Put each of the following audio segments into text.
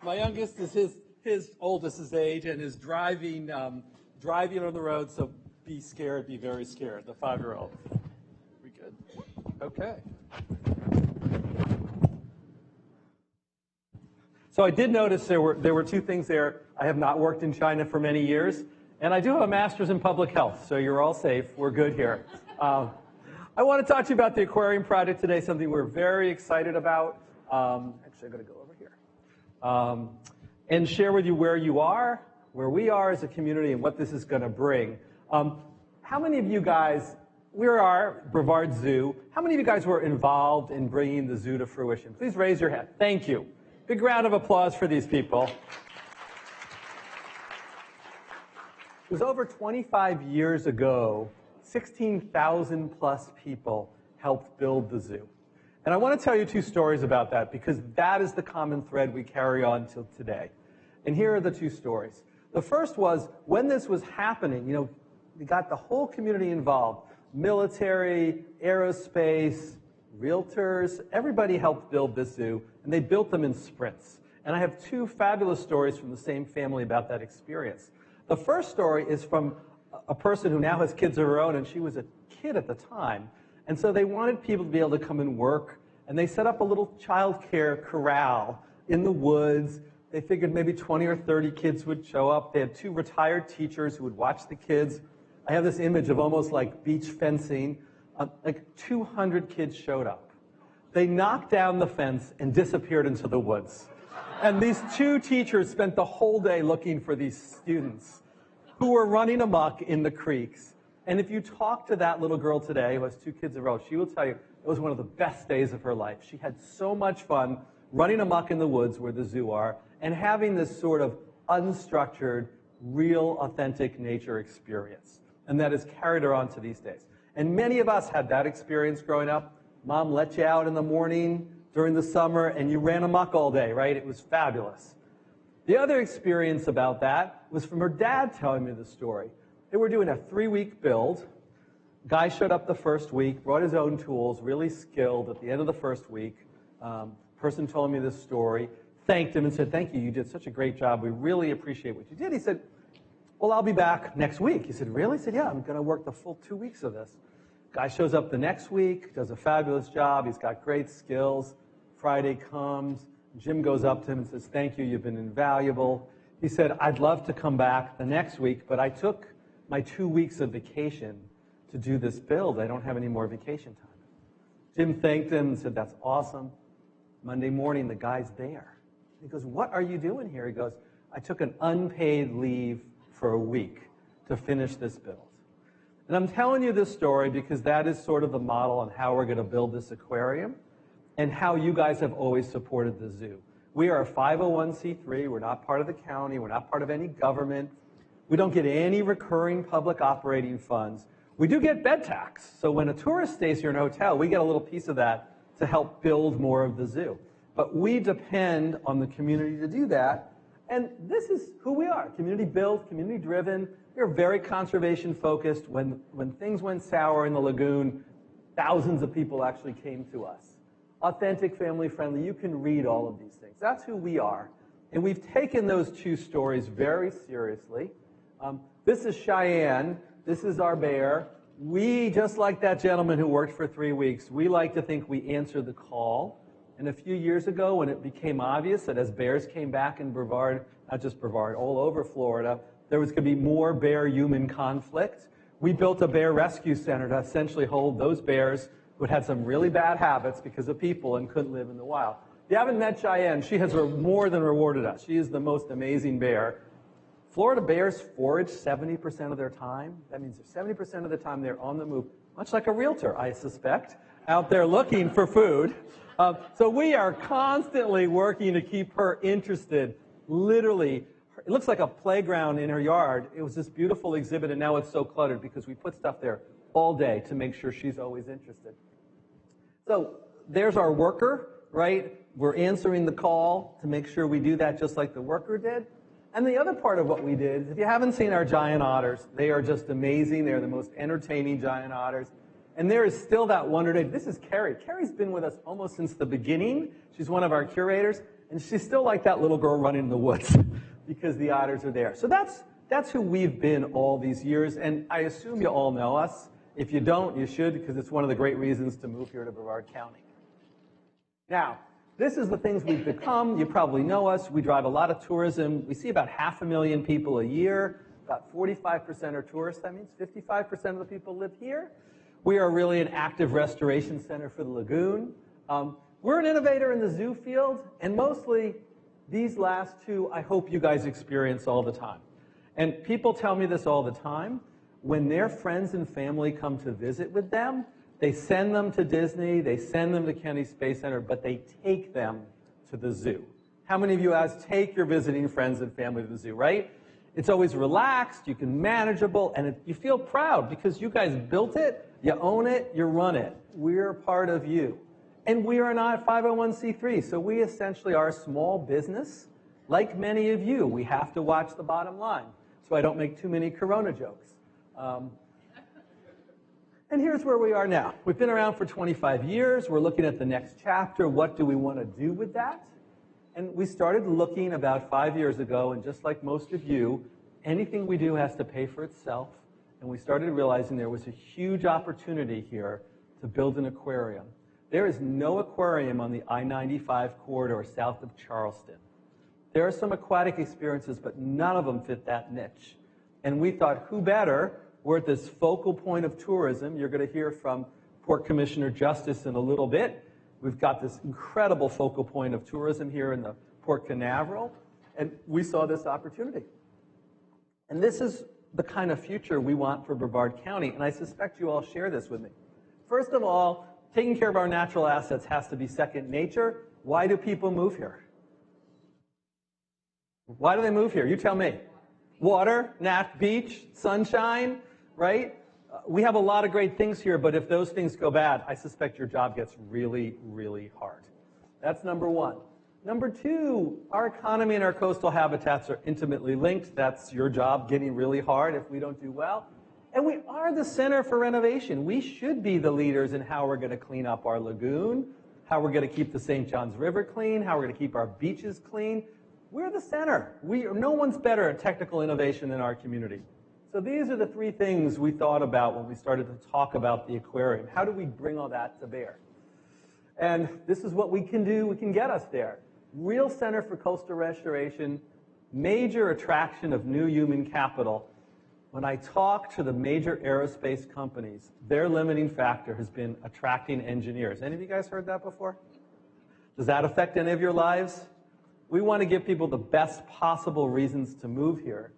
My youngest is his oldest's age and is driving on the road, so be scared, be very scared, the 5-year-old. We good? Okay. So I did notice there were two things there. I have not worked in China for many years, and I do have a master's in public health, so you're all safe. We're good here. I want to talk to you about the aquarium project today, something we're very excited about. Actually, I'm going to go over here. And share with you where you are, where we are as a community, and what this is going to bring. How many of you guys, we are Brevard Zoo, how many of you guys were involved in bringing the zoo to fruition? Please raise your hand. Thank you. Big round of applause for these people. It was over 25 years ago, 16,000 plus people helped build the zoo. And I want to tell you two stories about that because that is the common thread we carry on till today. And here are the two stories. The first was when this was happening, we got the whole community involved. Military, aerospace, realtors, everybody helped build this zoo, and they built them in sprints. And I have two fabulous stories from the same family about that experience. The first story is from a person who now has kids of her own, and she was a kid at the time. And so they wanted people to be able to come and work, and they set up a little child care corral in the woods. They figured maybe 20 or 30 kids would show up. They had two retired teachers who would watch the kids. I have this image of almost like beach fencing. Like 200 kids showed up. They knocked down the fence and disappeared into the woods. And these two teachers spent the whole day looking for these students who were running amok in the creeks. And if you talk to that little girl today who has two kids of her own, she will tell you it was one of the best days of her life. She had so much fun running amok in the woods where the zoo are and having this sort of unstructured, real, authentic nature experience. And that has carried her on to these days. And many of us had that experience growing up. Mom let you out in the morning during the summer, and you ran amok all day, right? It was fabulous. The other experience about that was from her dad telling me the story. They were doing a 3-week build. Guy showed up the first week, brought his own tools, really skilled. At the end of the first week, person told me this story, thanked him and said, "Thank you, you did such a great job. We really appreciate what you did." He said, "Well, I'll be back next week." He said, "Really?" He said, "Yeah, I'm going to work the full 2 weeks of this." Guy shows up the next week, does a fabulous job. He's got great skills. Friday comes. Jim goes up to him and says, "Thank you, you've been invaluable." He said, "I'd love to come back the next week, but I took my 2 weeks of vacation to do this build. I don't have any more vacation time." Jim thanked him and said, "That's awesome." Monday morning, the guy's there. He goes, "What are you doing here?" He goes, "I took an unpaid leave for a week to finish this build." And I'm telling you this story because that is sort of the model on how we're going to build this aquarium and how you guys have always supported the zoo. We are a 501c3. We're not part of the county. We're not part of any government. We don't get any recurring public operating funds. We do get bed tax. So when a tourist stays here in a hotel, we get a little piece of that to help build more of the zoo. But we depend on the community to do that. And this is who we are, community built, community driven. We're very conservation focused. When things went sour in the lagoon, thousands of people actually came to us. Authentic, family friendly, you can read all of these things. That's who we are. And we've taken those two stories very seriously. This is Cheyenne. This is our bear. We, just like that gentleman who worked for 3 weeks, we like to think we answered the call. And a few years ago, when it became obvious that as bears came back in Brevard, not just Brevard, all over Florida, there was going to be more bear-human conflict, we built a bear rescue center to essentially hold those bears who had some really bad habits because of people and couldn't live in the wild. If you haven't met Cheyenne, she has more than rewarded us. She is the most amazing bear. Florida bears forage 70% of their time. That means 70% of the time they're on the move, much like a realtor, I suspect, out there looking for food. So we are constantly working to keep her interested. Literally, it looks like a playground in her yard. It was this beautiful exhibit, and now it's so cluttered because we put stuff there all day to make sure she's always interested. So there's our worker, right? We're answering the call to make sure we do that just like the worker did. And the other part of what we did, if you haven't seen our giant otters, they are just amazing. They're the most entertaining giant otters. And there is still that wonder today. This is Carrie. Carrie's been with us almost since the beginning. She's one of our curators. And she's still like that little girl running in the woods because the otters are there. So that's who we've been all these years, and I assume you all know us. If you don't, you should, because it's one of the great reasons to move here to Brevard County. Now, this is the things we've become. You probably know us. We drive a lot of tourism. We see about 500,000 people a year. About 45% are tourists. That means 55% of the people live here. We are really an active restoration center for the lagoon. We're an innovator in the zoo field, and mostly these last two, I hope you guys experience all the time. And people tell me this all the time. When their friends and family come to visit with them, they send them to Disney, they send them to Kennedy Space Center, but they take them to the zoo. How many of you guys take your visiting friends and family to the zoo, right? It's always relaxed, you can manageable, and you feel proud because you guys built it, you own it, you run it. We're part of you. And we are not 501c3, so we essentially are a small business. Like many of you, we have to watch the bottom line, so I don't make too many Corona jokes. And here's where we are now. We've been around for 25 years. We're looking at the next chapter. What do we want to do with that? And we started looking about 5 years ago, and just like most of you, anything we do has to pay for itself. And we started realizing there was a huge opportunity here to build an aquarium. There is no aquarium on the I-95 corridor south of Charleston. There are some aquatic experiences, but none of them fit that niche. And we thought, who better? We're at this focal point of tourism. You're going to hear from Port Commissioner Justice in a little bit. We've got this incredible focal point of tourism here in the Port Canaveral, and we saw this opportunity. And this is the kind of future we want for Brevard County, and I suspect you all share this with me. First of all, taking care of our natural assets has to be second nature. Why do people move here? Why do they move here? You tell me. Water, beach, sunshine, right? We have a lot of great things here, but if those things go bad, I suspect your job gets really, really hard. That's number one. Number two, our economy and our coastal habitats are intimately linked. That's your job getting really hard if we don't do well. And we are the center for renovation. We should be the leaders in how we're going to clean up our lagoon, how we're going to keep the St. Johns River clean, how we're going to keep our beaches clean. We're the center. No one's better at technical innovation in our community. So these are the three things we thought about when we started to talk about the aquarium. How do we bring all that to bear? And this is what we can do. We can get us there. Real center for coastal restoration, major attraction of new human capital. When I talk to the major aerospace companies, their limiting factor has been attracting engineers. Any of you guys heard that before? Does that affect any of your lives? We want to give people the best possible reasons to move here.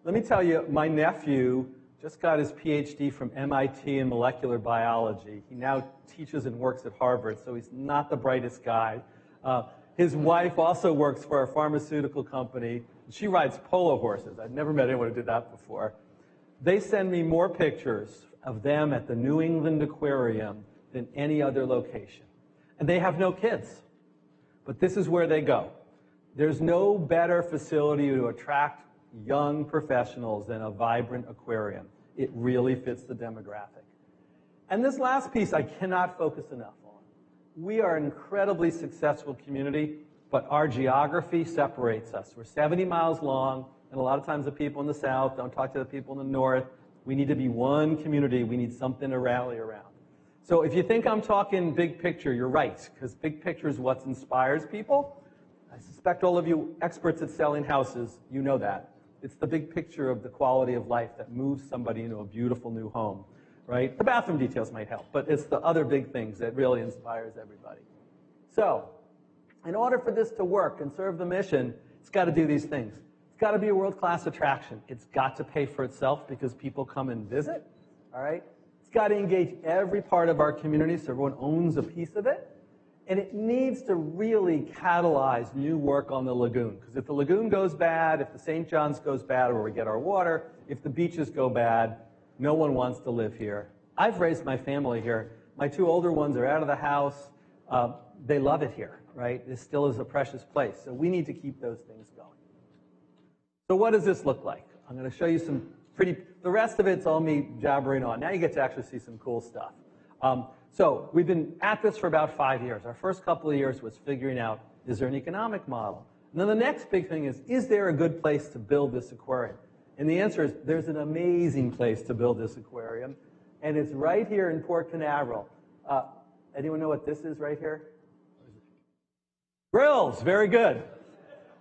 Let me tell you, my nephew just got his PhD from MIT in molecular biology. He now teaches and works at Harvard, so he's not the brightest guy. His wife also works for a pharmaceutical company. She rides polo horses. I've never met anyone who did that before. They send me more pictures of them at the New England Aquarium than any other location. And they have no kids. But this is where they go. There's no better facility to attract young professionals than a vibrant aquarium. It really fits the demographic. And this last piece I cannot focus enough on. We are an incredibly successful community, but our geography separates us. We're 70 miles long, and a lot of times the people in the south don't talk to the people in the north. We need to be one community. We need something to rally around. So if you think I'm talking big picture, you're right, because big picture is what inspires people. I suspect all of you experts at selling houses, you know that. It's the big picture of the quality of life that moves somebody into a beautiful new home, right? The bathroom details might help, but it's the other big things that really inspires everybody. So in order for this to work and serve the mission, it's got to do these things. It's got to be a world-class attraction. It's got to pay for itself because people come and visit, all right? It's got to engage every part of our community so everyone owns a piece of it. And it needs to really catalyze new work on the lagoon. Because if the lagoon goes bad, if the St. John's goes bad where we get our water, if the beaches go bad, no one wants to live here. I've raised my family here. My two older ones are out of the house. They love it here, right? It still is a precious place. So we need to keep those things going. So what does this look like? I'm going to show you some the rest of it's all me jabbering on. Now you get to actually see some cool stuff. So we've been at this for about 5 years. Our first couple of years was figuring out Is there an economic model? And then the next big thing is there a good place to build this aquarium? And the answer is there's an amazing place to build this aquarium, and it's right here in Port Canaveral. Anyone know what this is right here? Grills, very good.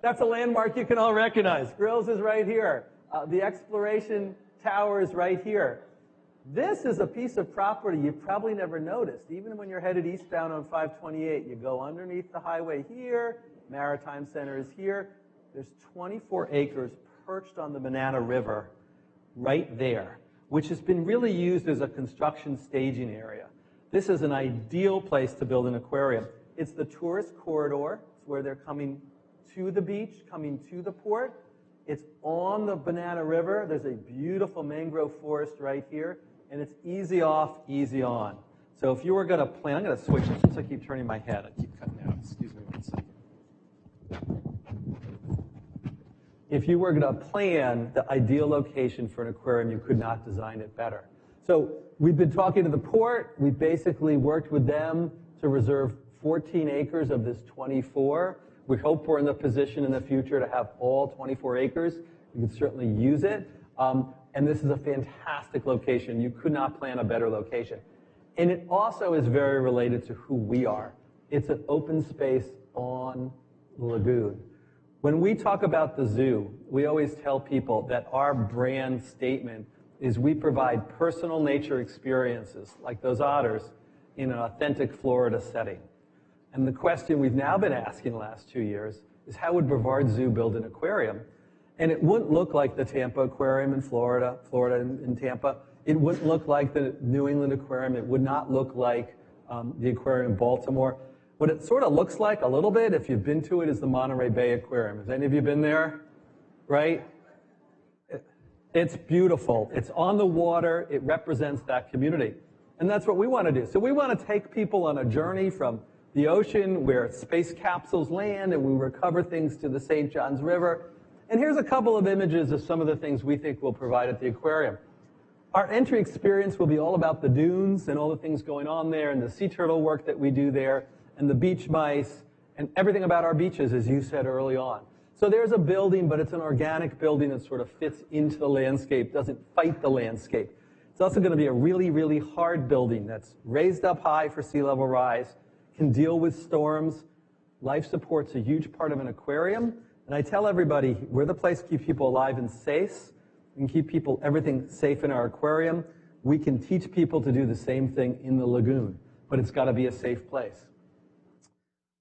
That's a landmark you can all recognize. Grills is right here. The Exploration Tower is right here. This is a piece of property you probably never noticed. Even when you're headed eastbound on 528, you go underneath the highway here, Maritime Center is here. There's 24 acres perched on the Banana River right there, which has been really used as a construction staging area. This is an ideal place to build an aquarium. It's the tourist corridor. It's where they're coming to the beach, coming to the port. It's on the Banana River. There's a beautiful mangrove forest right here, and it's easy off, easy on. So if you were going to plan, I'm going to switch since I keep turning my head. I keep cutting out. Excuse me one second. If you were going to plan the ideal location for an aquarium, you could not design it better. So we've been talking to the port. We basically worked with them to reserve 14 acres of this 24. We hope we're in the position in the future to have all 24 acres. You can certainly use it. And this is a fantastic location. You could not plan a better location. And it also is very related to who we are. It's an open space on the lagoon. When we talk about the zoo, we always tell people that our brand statement is we provide personal nature experiences, like those otters, in an authentic Florida setting. And the question we've now been asking the last 2 years is how would Brevard Zoo build an aquarium? And it wouldn't look like the Tampa Aquarium in Florida in Tampa. It wouldn't look like the New England Aquarium. It would not look like the aquarium in Baltimore. What it sort of looks like a little bit, if you've been to it, is the Monterey Bay Aquarium. Has any of you been there? Right? It's beautiful. It's on the water. It represents that community. And that's what we want to do. So we want to take people on a journey from the ocean where space capsules land and we recover things to the St. Johns River. And here's a couple of images of some of the things we think we'll provide at the aquarium. Our entry experience will be all about the dunes and all the things going on there and the sea turtle work that we do there and the beach mice and everything about our beaches, as you said early on. So there's a building, but it's an organic building that sort of fits into the landscape, doesn't fight the landscape. It's also going to be a really, really hard building that's raised up high for sea level rise, can deal with storms. Life support's a huge part of an aquarium. And I tell everybody, we're the place to keep people alive and safe. We can keep everything safe in our aquarium. We can teach people to do the same thing in the lagoon, but it's got to be a safe place.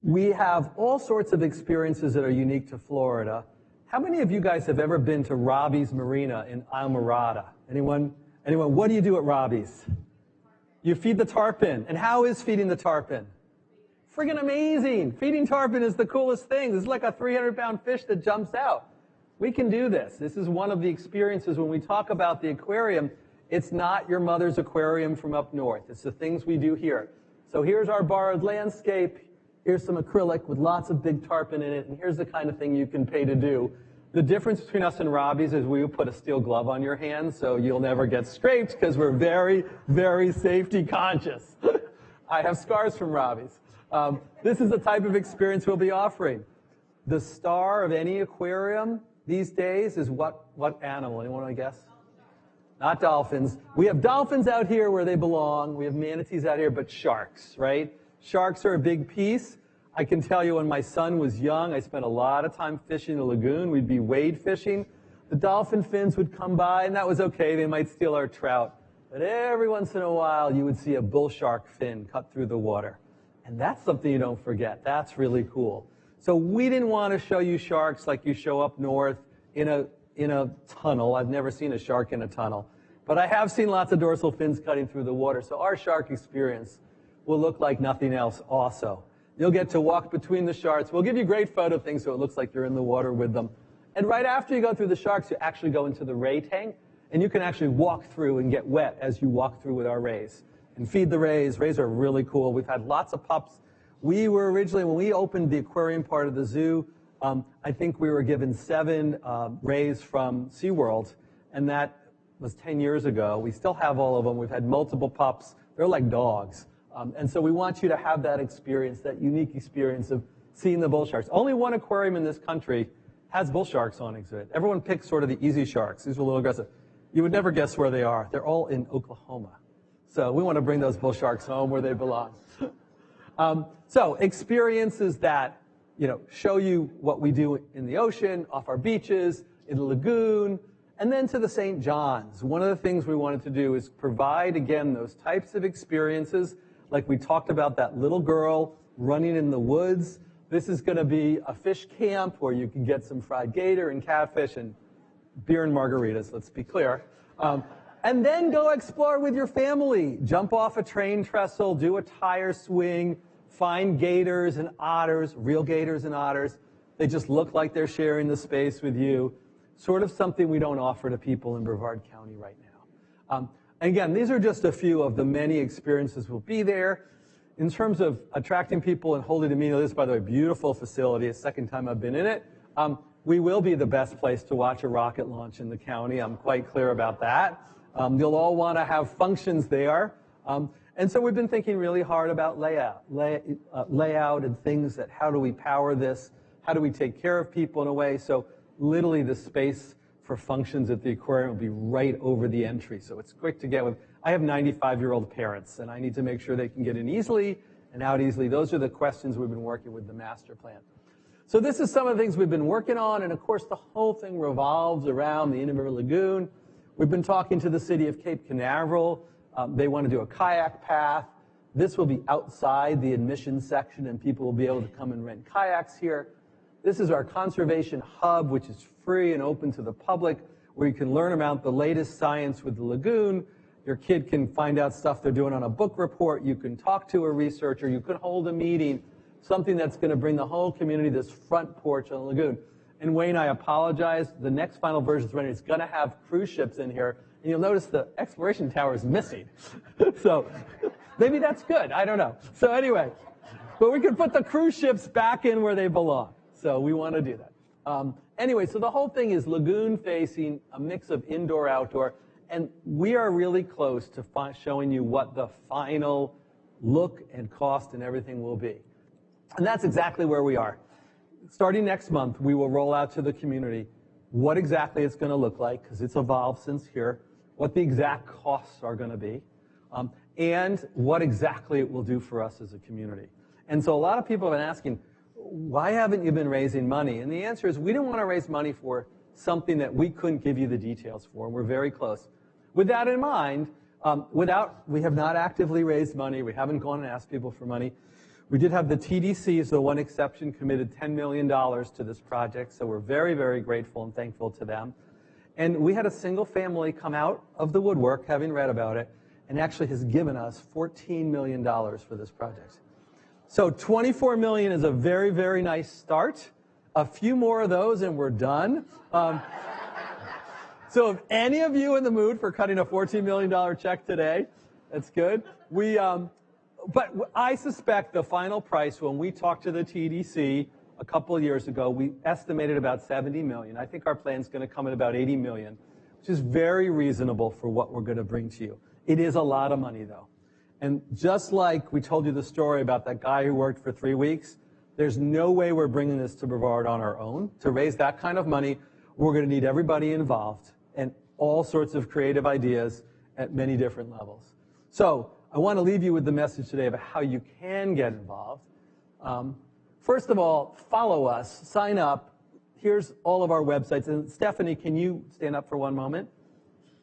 We have all sorts of experiences that are unique to Florida. How many of you guys have ever been to Robbie's Marina in Islamorada? Anyone? What do you do at Robbie's? You feed the tarpon. And how is feeding the tarpon? Friggin' amazing. Feeding tarpon is the coolest thing. This is like a 300-pound fish that jumps out. We can do this. This is one of the experiences when we talk about the aquarium. It's not your mother's aquarium from up north. It's the things we do here. So here's our borrowed landscape. Here's some acrylic with lots of big tarpon in it, and here's the kind of thing you can pay to do. The difference between us and Robbie's is we will put a steel glove on your hand so you'll never get scraped because we're very, very safety conscious. I have scars from Robbie's. This is the type of experience we'll be offering. The star of any aquarium these days is what animal? Anyone want to guess? Not dolphins. We have dolphins out here where they belong. We have manatees out here, but sharks, right? Sharks are a big piece. I can tell you when my son was young, I spent a lot of time fishing the lagoon. We'd be wade fishing. The dolphin fins would come by, and that was okay. They might steal our trout. But every once in a while, you would see a bull shark fin cut through the water. And that's something you don't forget. That's really cool. So we didn't want to show you sharks like you show up north in a tunnel. I've never seen a shark in a tunnel. But I have seen lots of dorsal fins cutting through the water. So our shark experience will look like nothing else also. You'll get to walk between the sharks. We'll give you great photo things so it looks like you're in the water with them. And right after you go through the sharks, you actually go into the ray tank, and you can actually walk through and get wet as you walk through with our rays. And feed the rays. Rays are really cool. We've had lots of pups. We were originally, when we opened the aquarium part of the zoo, I think we were given 7 rays from SeaWorld, and that was 10 years ago. We still have all of them. We've had multiple pups. They're like dogs. And so we want you to have that experience, that unique experience of seeing the bull sharks. Only one aquarium in this country has bull sharks on exhibit. Everyone picks sort of the easy sharks. These are a little aggressive. You would never guess where they are. They're all in Oklahoma. So we want to bring those bull sharks home where they belong. So experiences that, show you what we do in the ocean, off our beaches, in the lagoon, and then to the St. John's. One of the things we wanted to do is provide, again, those types of experiences, like we talked about that little girl running in the woods. This is going to be a fish camp where you can get some fried gator and catfish and beer and margaritas, let's be clear. And then go explore with your family. Jump off a train trestle, do a tire swing, find gators and otters, real gators and otters. They just look like they're sharing the space with you. Sort of something we don't offer to people in Brevard County right now. Again, these are just a few of the many experiences will be there. In terms of attracting people and holding a meeting, this is, by the way, a beautiful facility. It's the second time I've been in it. We will be the best place to watch a rocket launch in the county. I'm quite clear about that. You'll all want to have functions there. And so we've been thinking really hard about layout and things that how do we power this? How do we take care of people in a way? So literally the space for functions at the aquarium will be right over the entry. So it's quick to get with. I have 95-year-old parents, and I need to make sure they can get in easily and out easily. Those are the questions we've been working with the master plan. So this is some of the things we've been working on, and of course the whole thing revolves around the Indian River Lagoon. We've been talking to the city of Cape Canaveral. They want to do a kayak path. This will be outside the admission section, and people will be able to come and rent kayaks here. This is our conservation hub, which is free and open to the public, where you can learn about the latest science with the lagoon. Your kid can find out stuff they're doing on a book report. You can talk to a researcher. You can hold a meeting, something that's going to bring the whole community this front porch on the lagoon. And Wayne, I apologize. The next final version is ready. It's going to have cruise ships in here. And you'll notice the exploration tower is missing. So maybe that's good. I don't know. So anyway, but we can put the cruise ships back in where they belong. So we want to do that. Anyway, so the whole thing is lagoon facing, a mix of indoor, outdoor. And we are really close to showing you what the final look and cost and everything will be. And that's exactly where we are. Starting next month, we will roll out to the community what exactly it's going to look like, because it's evolved since here, what the exact costs are going to be, and what exactly it will do for us as a community. And so a lot of people have been asking, why haven't you been raising money? And the answer is we didn't want to raise money for something that we couldn't give you the details for. We're very close. With that in mind, we have not actively raised money. We haven't gone and asked people for money. We did have the TDC, as the one exception, committed $10 million to this project, so we're very, very grateful and thankful to them. And we had a single family come out of the woodwork, having read about it, and actually has given us $14 million for this project. So $24 million is a very, very nice start. A few more of those and we're done. So if any of you in the mood for cutting a $14 million check today, that's good. But I suspect the final price, when we talked to the TDC a couple of years ago, we estimated about $70 million. I think our plan's going to come at about $80 million, which is very reasonable for what we're going to bring to you. It is a lot of money, though. And just like we told you the story about that guy who worked for 3 weeks, there's no way we're bringing this to Brevard on our own. To raise that kind of money, we're going to need everybody involved and all sorts of creative ideas at many different levels. So I want to leave you with the message today about how you can get involved. First of all, follow us, sign up. Here's all of our websites. And Stephanie, can you stand up for one moment?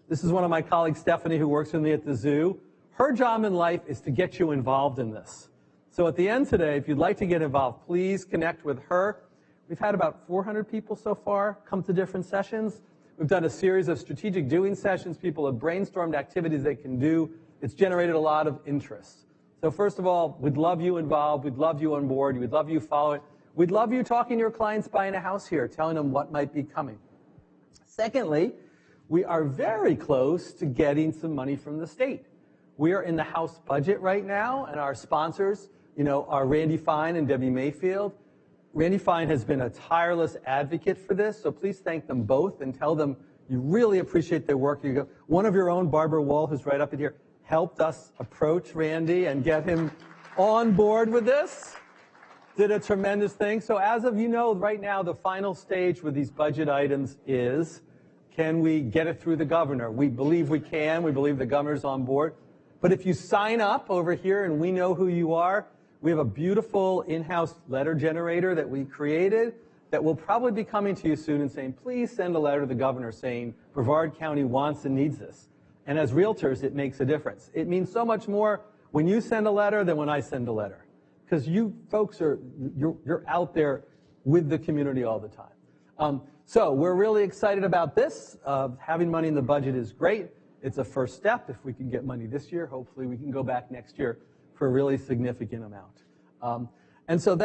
This is one of my colleagues, Stephanie, who works with me at the zoo. Her job in life is to get you involved in this. So at the end today, if you'd like to get involved, please connect with her. We've had about 400 people so far come to different sessions. We've done a series of strategic doing sessions. People have brainstormed activities they can do. It's generated a lot of interest. So first of all, we'd love you involved. We'd love you on board. We'd love you follow it. We'd love you talking to your clients buying a house here, telling them what might be coming. Secondly, we are very close to getting some money from the state. We are in the House budget right now, and our sponsors, are Randy Fine and Debbie Mayfield. Randy Fine has been a tireless advocate for this, so please thank them both and tell them you really appreciate their work. One of your own, Barbara Wall, who's right up in here, helped us approach Randy and get him on board with this. did a tremendous thing. So as of right now, the final stage with these budget items is, can we get it through the governor? We believe we can. We believe the governor's on board. But if you sign up over here and we know who you are, we have a beautiful in-house letter generator that we created that will probably be coming to you soon and saying, please send a letter to the governor saying Brevard County wants and needs this. And as realtors, it makes a difference. It means so much more when you send a letter than when I send a letter. Because you folks you're out there with the community all the time. So we're really excited about this. Having money in the budget is great. It's a first step. If we can get money this year, hopefully we can go back next year for a really significant amount. And so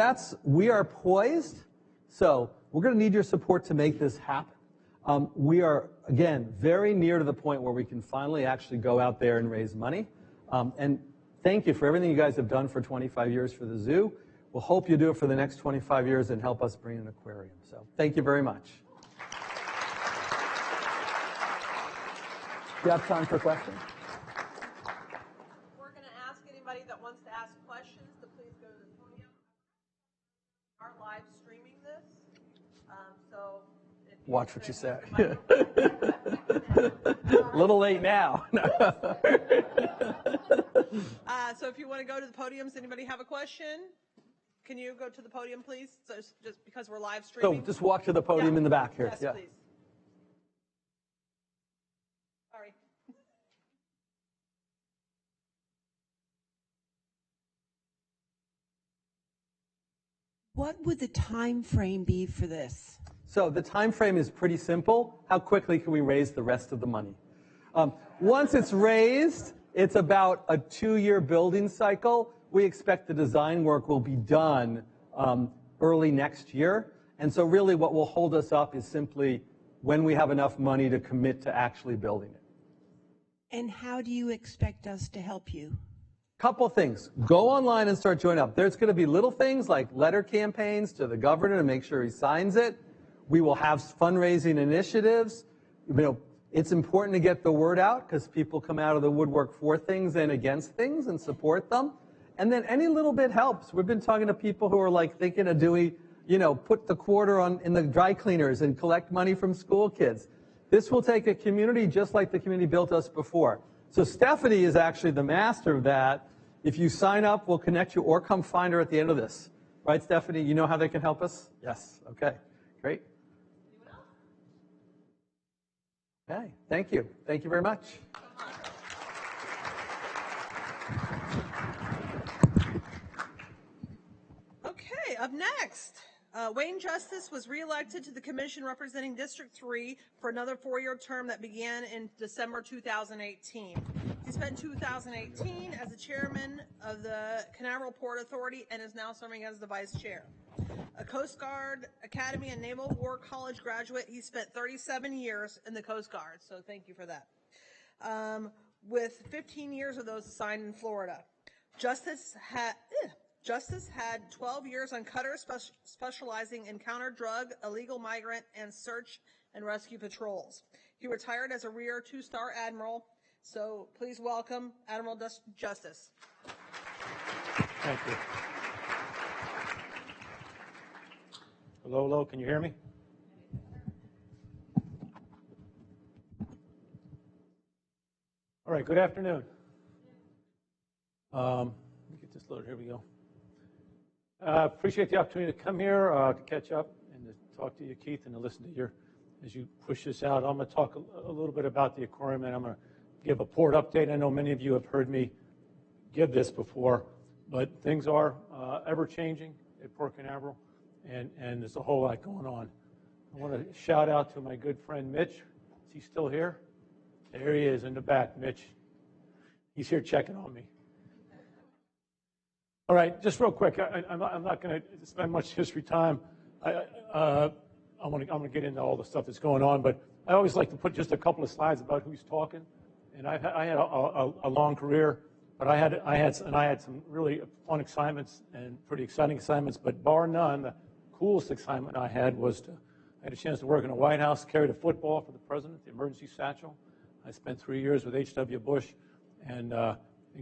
we are poised. So we're going to need your support to make this happen. We are, again, very near to the point where we can finally actually go out there and raise money. And thank you for everything you guys have done for 25 years for the zoo. We'll hope you do it for the next 25 years and help us bring an aquarium. So thank you very much. Do you have time for questions? We're going to ask anybody that wants to ask questions to please go to the podium. We are live streaming this, so if you watch what you say. A little late now. So if you want to go to the podium, does anybody have a question? Can you go to the podium, please? So just because we're live streaming. So just walk to the podium in the back here. Yes, yeah. please. Sorry. What would the time frame be for this? So the time frame is pretty simple. How quickly can we raise the rest of the money? Once it's raised, it's about a 2-year building cycle. We expect the design work will be done early next year. And so really what will hold us up is simply when we have enough money to commit to actually building it. And how do you expect us to help you? Couple things. Go online and start joining up. There's going to be little things like letter campaigns to the governor to make sure he signs it. We will have fundraising initiatives. It's important to get the word out because people come out of the woodwork for things and against things and support them. And then any little bit helps. We've been talking to people who are like thinking of doing, put the quarter in the dry cleaners and collect money from school kids. This will take a community just like the community built us before. So Stephanie is actually the master of that. If you sign up, we'll connect you or come find her at the end of this. Right, Stephanie? You know how they can help us? Yes. Okay. Great. Okay. Thank you. Thank you very much. Okay, up next, Wayne Justice was reelected to the commission representing District 3 for another 4-year term that began in December 2018. He spent 2018 as the chairman of the Canaveral Port Authority and is now serving as the vice chair. A Coast Guard Academy and Naval War College graduate, he spent 37 years in the Coast Guard, so thank you for that. With 15 years of those assigned in Florida. Justice had 12 years on cutters specializing in counter-drug, illegal migrant, and search and rescue patrols. He retired as a Rear 2-star admiral. So please welcome Admiral Justice. Thank you. Hello, hello, can you hear me? All right, good afternoon. Let me get this loaded, here we go. Appreciate the opportunity to come here, to catch up and to talk to you, Keith, and to listen to your, as you push this out. I'm going to talk a little bit about the aquarium, and I'm going to give a port update. I know many of you have heard me give this before, but things are ever changing at Port Canaveral, and there's a whole lot going on. I want to shout out to my good friend Mitch. Is he still here? There he is in the back, Mitch. He's here checking on me. All right, just real quick. I'm not going to spend much history time. I'm going to get into all the stuff that's going on, but I always like to put just a couple of slides about who's talking. And I had a long career, but I had some really fun assignments and pretty exciting assignments. But bar none, the coolest assignment I had was I had a chance to work in the White House, carried a football for the president, the emergency satchel. I spent 3 years with H.W. Bush, and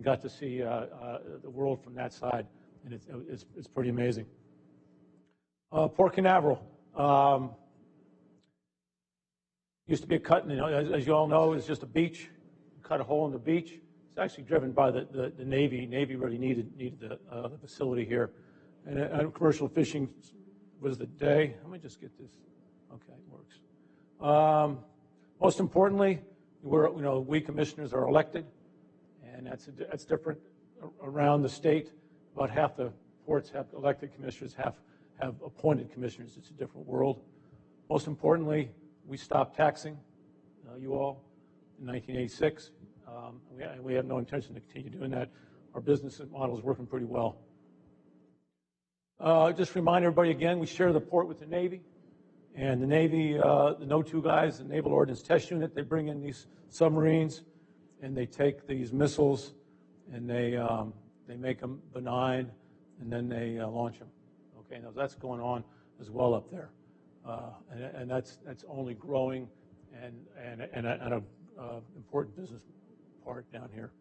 got to see the world from that side, and it's pretty amazing. Port Canaveral. Used to be a cut, as you all know, it's just a beach. Cut a hole in the beach. It's actually driven by the Navy. Navy really needed the facility here. And commercial fishing was the day. Let me just get this. Okay, it works. Most importantly, we commissioners are elected, and that's different around the state. About half the ports have elected commissioners, half have appointed commissioners. It's a different world. Most importantly, we stopped taxing you all in 1986. We have no intention to continue doing that. Our business model is working pretty well. Just remind everybody again, we share the port with the Navy. And the Navy, the No-2 guys, the Naval Ordnance Test Unit, they bring in these submarines, and they take these missiles, and they make them benign, and then they launch them. Okay, now that's going on as well up there. And that's only growing and an important business part down here.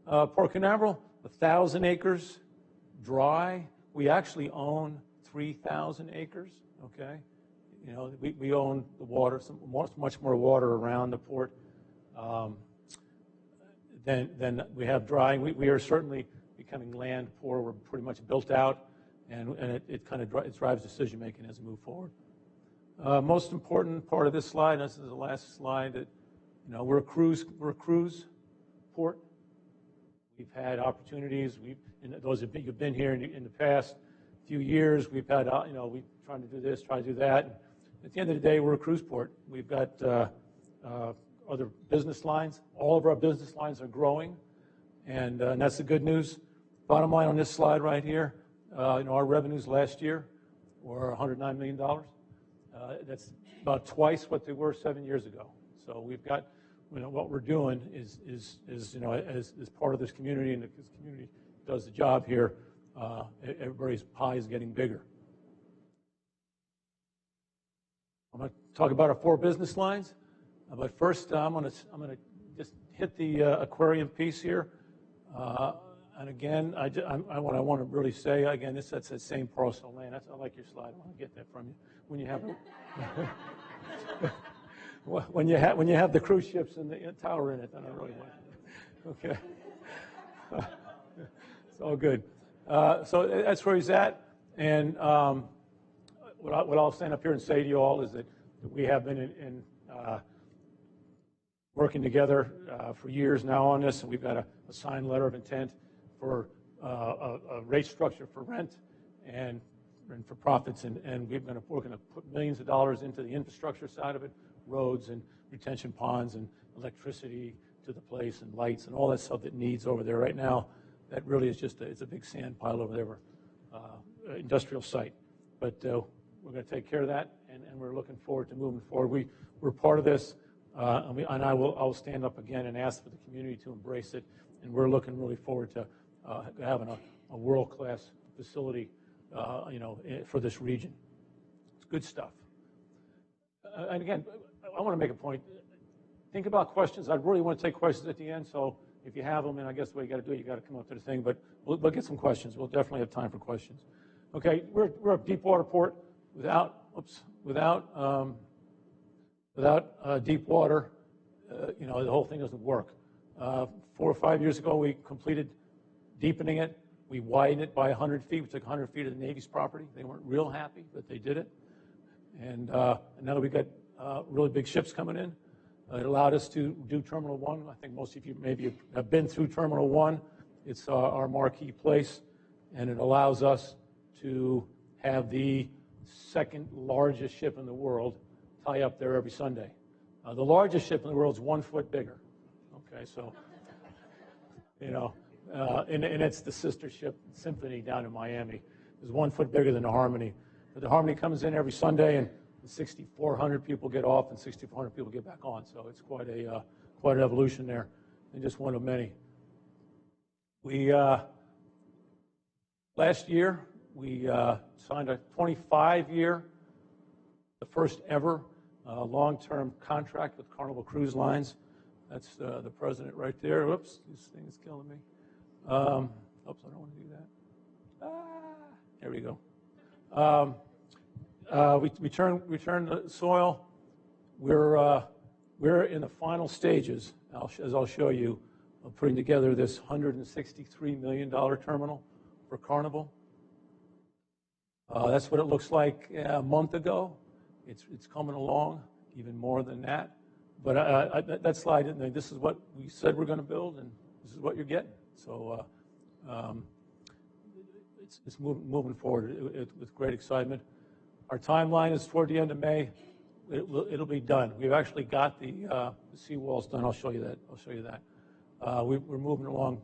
Port Canaveral, 1,000 acres dry. We actually own 3,000 acres, okay? We own the water, much more water around the port than we have dry. We are certainly becoming land poor. We're pretty much built out, and it kind of drives decision making as we move forward. Most important part of this slide, and this is the last slide, that we're a cruise port. We've had opportunities. Those of you who've been here in the past few years, we've had we trying to do this, try to do that. At the end of the day, we're a cruise port. We've got other business lines. All of our business lines are growing, and that's the good news. Bottom line on this slide right here, our revenues last year were $109 million. That's about twice what they were 7 years ago. So we've got, what we're doing is as part of this community, and this community does the job here, everybody's pie is getting bigger. I'm going to talk about our 4 business lines, but first I'm going to just hit the aquarium piece here. And again, what I want to really say again, that's that same parcel of land. I like your slide. I want to get that from you when you have when you have the cruise ships and the tower in it. Then I really want it. Okay, it's all good. So that's where he's at, and what I'll stand up here and say to you all is that we have been in working together for years now on this, and we've got a signed letter of intent for a rate structure for rent and for profits, and we're going to put millions of dollars into the infrastructure side of it, roads and retention ponds and electricity to the place and lights and all that stuff that needs over there right now. That really is just it's a big sand pile over there, industrial site. But we're going to take care of that, and we're looking forward to moving forward. We're part of this, and I'll stand up again and ask for the community to embrace it, and we're looking really forward to having a world-class facility, for this region. It's good stuff. And again, I want to make a point. Think about questions. I really want to take questions at the end, so if you have them, and I guess the way you got to do it, you got to come up to the thing, but we'll get some questions. We'll definitely have time for questions. Okay, we're a deep water port. Without deep water, the whole thing doesn't work. 4 or 5 years ago, we completed deepening it. We widened it by 100 feet. We took 100 feet of the Navy's property. They weren't real happy, but they did it. And now that we've got really big ships coming in, it allowed us to do Terminal 1. I think most of you maybe have been through Terminal 1. It's our marquee place, and it allows us to have the second largest ship in the world tie up there every Sunday. The largest ship in the world is 1 foot bigger. Okay, so, and it's the sister ship, Symphony, down in Miami. It's 1 foot bigger than the Harmony. But the Harmony comes in every Sunday, and 6,400 people get off and 6,400 people get back on. So it's quite an evolution there, and just one of many. We last year we signed a 25-year, the first ever long-term contract with Carnival Cruise Lines. That's the president right there. Whoops, this thing is killing me. Oops, I don't want to do that. There we go. We turn the soil. We're in the final stages, as I'll show you, of putting together this $163 million terminal for Carnival. That's what it looks like a month ago. It's coming along, even more than that. But that slide, this is what we said we're going to build, and this is what you're getting. So it's moving forward with great excitement. Our timeline is toward the end of May. It'll be done. We've actually got the seawalls done. I'll show you that. We're moving along.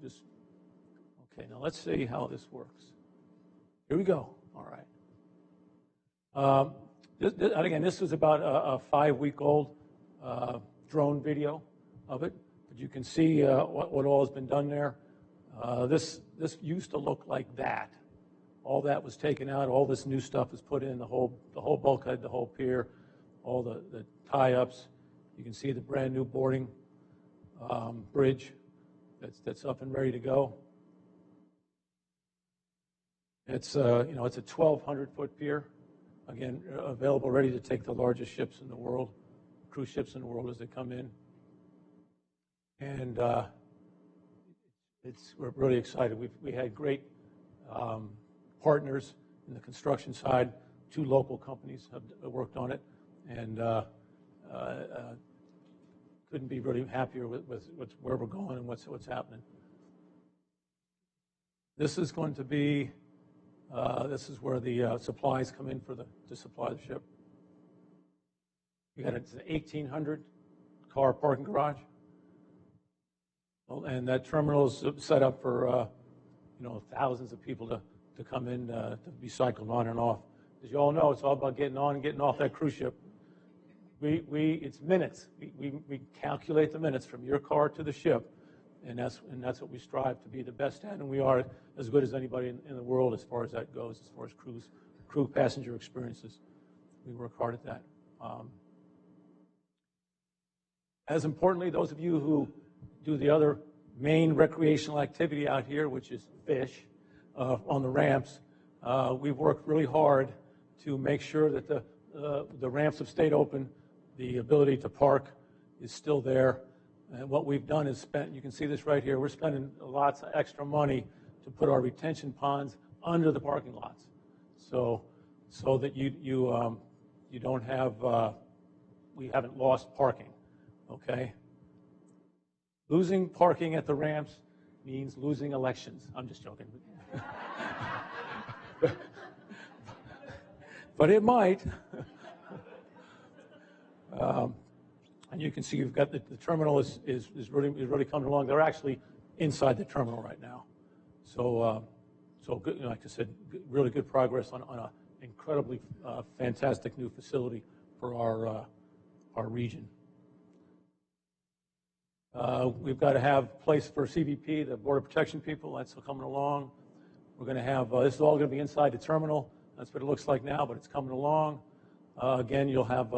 Okay, now let's see how this works. Here we go. All right. Again, this is about a 5-week-old drone video of it. But you can see what all has been done there. This used to look like that. All that was taken out. All this new stuff is put in. The whole bulkhead, the whole pier, all the tie-ups. You can see the brand new boarding bridge that's up and ready to go. It's it's a 1,200-foot pier, again available, ready to take the largest ships in the world, cruise ships in the world as they come in. And we're really excited. We had great partners in the construction side. 2 local companies have worked on it, and couldn't be really happier with where we're going and what's happening. This is going to be this is where the supplies come in to supply the ship. We got an 1,800 car parking garage, and that terminal is set up for thousands of people to come in to be cycled on and off. As you all know, it's all about getting on and getting off that cruise ship. It's minutes. We calculate the minutes from your car to the ship, and that's what we strive to be the best at, and we are as good as anybody in the world as far as that goes, as far as crew passenger experiences. We work hard at that. As importantly, those of you who do the other main recreational activity out here, which is fish on the ramps, we've worked really hard to make sure that the ramps have stayed open. The ability to park is still there. And what we've done is you can see this right here, we're spending lots of extra money to put our retention ponds under the parking lots, so that you don't have, we haven't lost parking, okay? Losing parking at the ramps means losing elections. I'm just joking. But it might. And you can see you've got the terminal is really coming along. They're actually inside the terminal right now. So good, like I said, really good progress on an incredibly fantastic new facility for our region. We've got to have a place for CBP, the Border Protection people. That's coming along. We're going to have this is all going to be inside the terminal. That's what it looks like now, but it's coming along. Again, you'll have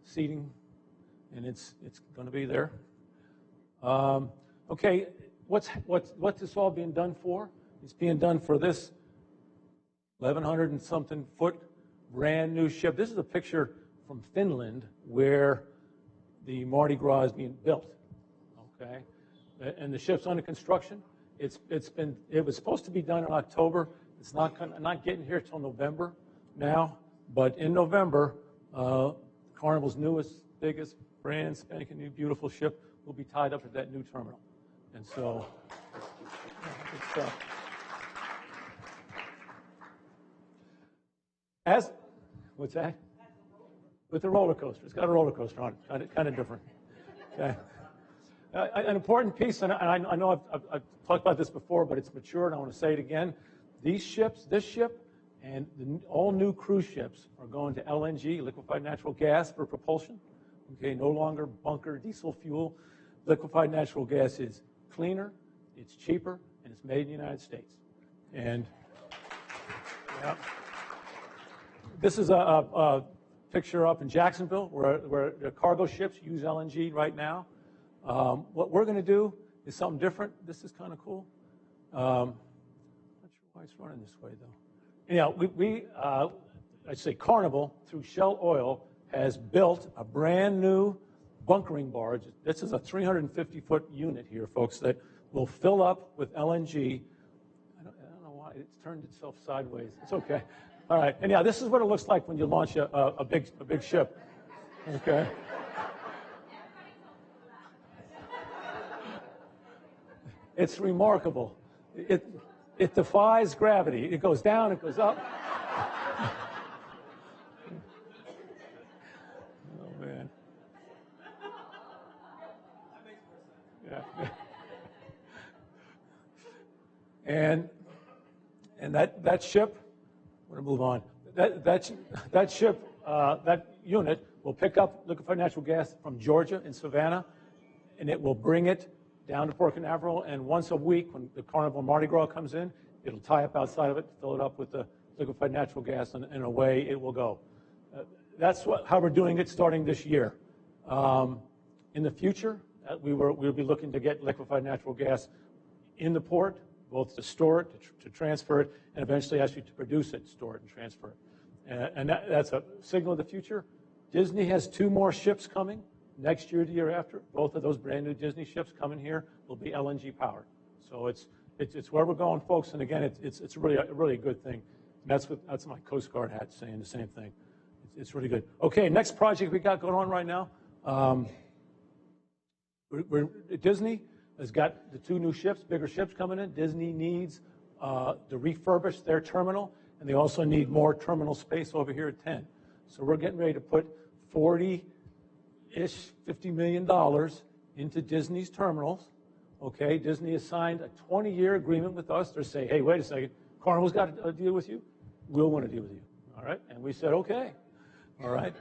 seating, and it's going to be there. Okay, what's this all being done for? It's being done for this 1,100 and something foot brand new ship. This is a picture from Finland where the Mardi Gras is being built. Okay, and the ship's under construction. It was supposed to be done in October. It's not getting here till November now, but in November, Carnival's newest, biggest, brand spanking new, beautiful ship will be tied up at that new terminal. And so, what's that? With the roller coaster. It's got a roller coaster on it, kind of different. Okay. An important piece, and I know I've talked about this before, but it's mature, and I want to say it again. This ship, and all new cruise ships are going to LNG, liquefied natural gas, for propulsion. Okay, no longer bunker diesel fuel. Liquefied natural gas is cleaner, it's cheaper, and it's made in the United States. And yeah, this is a picture up in Jacksonville where the cargo ships use LNG right now. What we're going to do is something different. This is kind of cool. Not sure why it's running this way, though. Anyhow, I say Carnival, through Shell Oil, has built a brand new bunkering barge. This is a 350-foot unit here, folks, that will fill up with LNG. I don't know why it's turned itself sideways. It's okay. All right. And yeah, this is what it looks like when you launch a big ship. Okay. It's remarkable. It defies gravity. It goes down, it goes up. Oh, man. Yeah. And that ship, we're going to move on. That ship, that unit will pick up liquefied natural gas from Georgia in Savannah, and it will bring it down to Port Canaveral, and once a week when the Carnival Mardi Gras comes in, it'll tie up outside of it, fill it up with the liquefied natural gas, and away it will go. That's how we're doing it starting this year. In the future, we'll be looking to get liquefied natural gas in the port, both to store it, to transfer it, and eventually actually to produce it, store it, and transfer it. And that's a signal of the future. Disney has 2 more ships coming next year, the year after. Both of those brand new Disney ships coming here will be LNG powered. So it's where we're going, folks. And again, it's really a good thing. And that's my Coast Guard hat saying the same thing. It's really good. Okay, next project we got going on right now. Disney has got the 2 new ships, bigger ships coming in. Disney needs to refurbish their terminal, and they also need more terminal space over here at 10. So we're getting ready to put $50 million into Disney's terminals. Okay, Disney has signed a 20-year agreement with us. They're saying, hey, wait a second, Carnival's got a deal with you. We'll want to deal with you. All right, and we said, okay. All right,